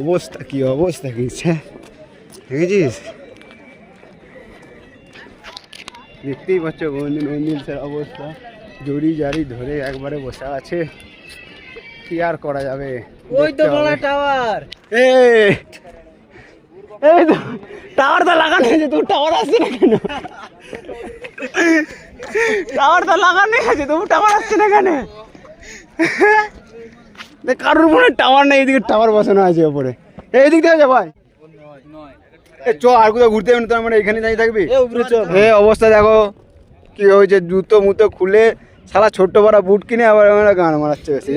অবস্থা কি দেখেছিস? দেখতেই পাচ্ছ মন্দির স্যার অবস্থা, জড়ি জারি ধরে একবারে বসে আছে। কি আর করা যাবে? ওই তো বড় টাওয়ার। এই তো টাওয়ার তো লাগানো হয়েছে, তোর টাওয়ার আসছে না কেন? টাওয়ার তো লাগানো আছে, তবু টাওয়ার আসছে না কেন? কারোর মনে টাওয়ার নেই, এদিকে টাওয়ার বসানো আছে ওপরে। এইদিক থেকে যা ভাই, চ আর কোথাও ঘুরতে যাবে না, তার মানে এখানে দাঁড়িয়ে থাকবি? অবস্থা দেখো কি হয়েছে, জুতো মুতো খুলে শালা ছোট্ট বড় বুট কিনে আবার গান মারাচ্ছে বেশি।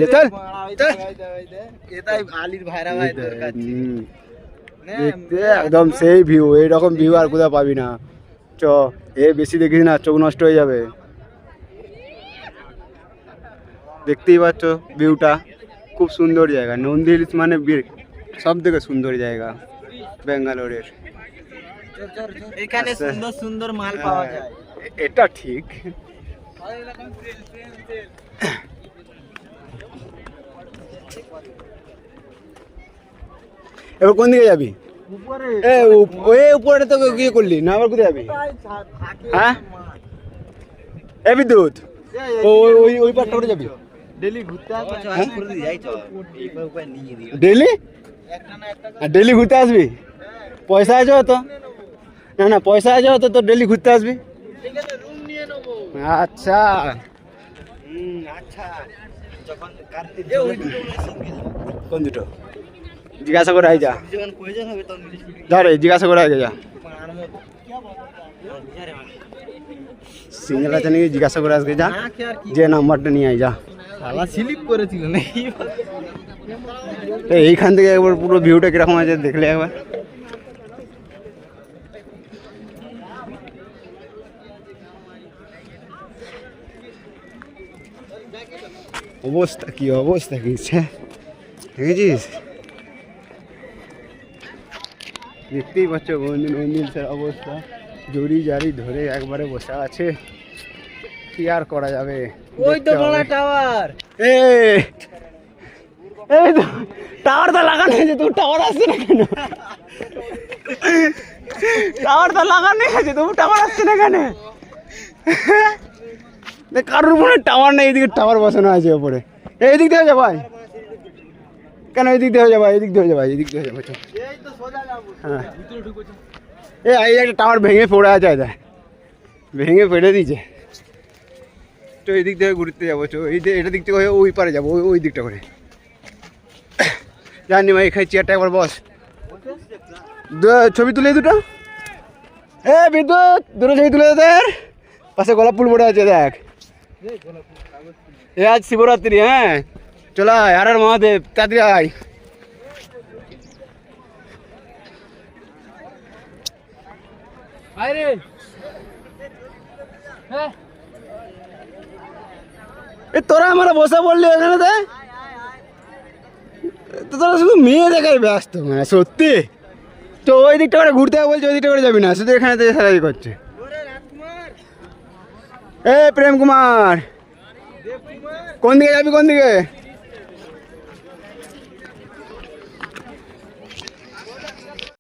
দেখতে একদম সেই ভিউ, এইরকম ভিউ আর কোথাও পাবি না। চ বেশি দেখিস না, চোখ নষ্ট হয়ে যাবে। দেখতেই পাচ্ছ ভিউটা, খুব সুন্দর জায়গা। নন্দী হিলস মানে সব থেকে সুন্দর জায়গা ব্যাঙ্গালোরের। এখানে সুন্দর সুন্দর মাল পাওয়া যায়, এটা ঠিক। এবার কোন দিকে যাবি? উপরে তো গিয়ে করলি না, আবার কোথায় যাবি? হ্যাঁ এ বিদ্যুৎ, ওই পাটটা করে যাবি ডেলি ঘুরতে ডেলি ঘুরতে আসবি? পয়সা আছে তো? না পয়সা আছে তো, তোর ডেলি ঘুরতে আসবি। আচ্ছা কোন দুটো জিজ্ঞাসা করে আই, যা ধরে জিজ্ঞাসা করে আগে যা। সিঙ্গেল আছে নাকি জিজ্ঞাসা করে আজকে যা, যে নাম্বারটা নিয়ে আই যা। স্লিপ করেছিল নাকি? এইখান থেকে একবার পুরো ভিউটা কিরকম আছে দেখলে একবার। অবস্থা কি দেখেছিস? দেখতেই পাচ্ছ মন্দির স্যার অবস্থা, জড়ি জারি ধরে একবারে বসে আছে। কি আর করা যাবে? ওই তো বড় টাওয়ার। এই তো টাওয়ার তো লাগানো হয়েছে, তোর টাওয়ার আসছে না কেন? টাওয়ার তো লাগানো আছে, তবু টাওয়ার আসছে না কেন? কারোর মনে টাওয়ার নেই, এদিকে টাওয়ার বসানো আছে ওপরে। এইদিক থেকে যা ভাই, কেন এইদিক দিয়ে যাবা? এদিক দিয়ে যাবা, এদিক দিয়ে যাবো। হ্যাঁ এই একটা টাওয়ার ভেঙে পড়ে আছে, ভেঙে ফেলে দিয়েছে। তো এই দিক থেকে ঘুরতে যাবো, এটা দিক থেকে ওই পারে যাবো, ওই দিকটা করে। জানি ভাই, এখানে চেয়ারটা একবার বস, ছবি তুলে দুটো। বিদ্যুৎ, দুটো ছবি তুলে তোদের পাশে গোলাপ ফুল পড়ে আছে দেখ। আজ শিবরাত্রি, হ্যাঁ চলো আর মহাদেব, তাড়াতাড়ি আয়। তোরা আমরা বসে বললি এখানে, তোরা শুধু মেয়ে দেখাই ব্যস্ত, মানে সত্যি। তো ওই দিকটা করে ঘুরতে হবে বলছে, ওই দিকটা করে যাবি না, শুধু এখানে থেকে সারাই করছে। প্রেম কুমার, কোন দিকে যাবি? কোন দিকে?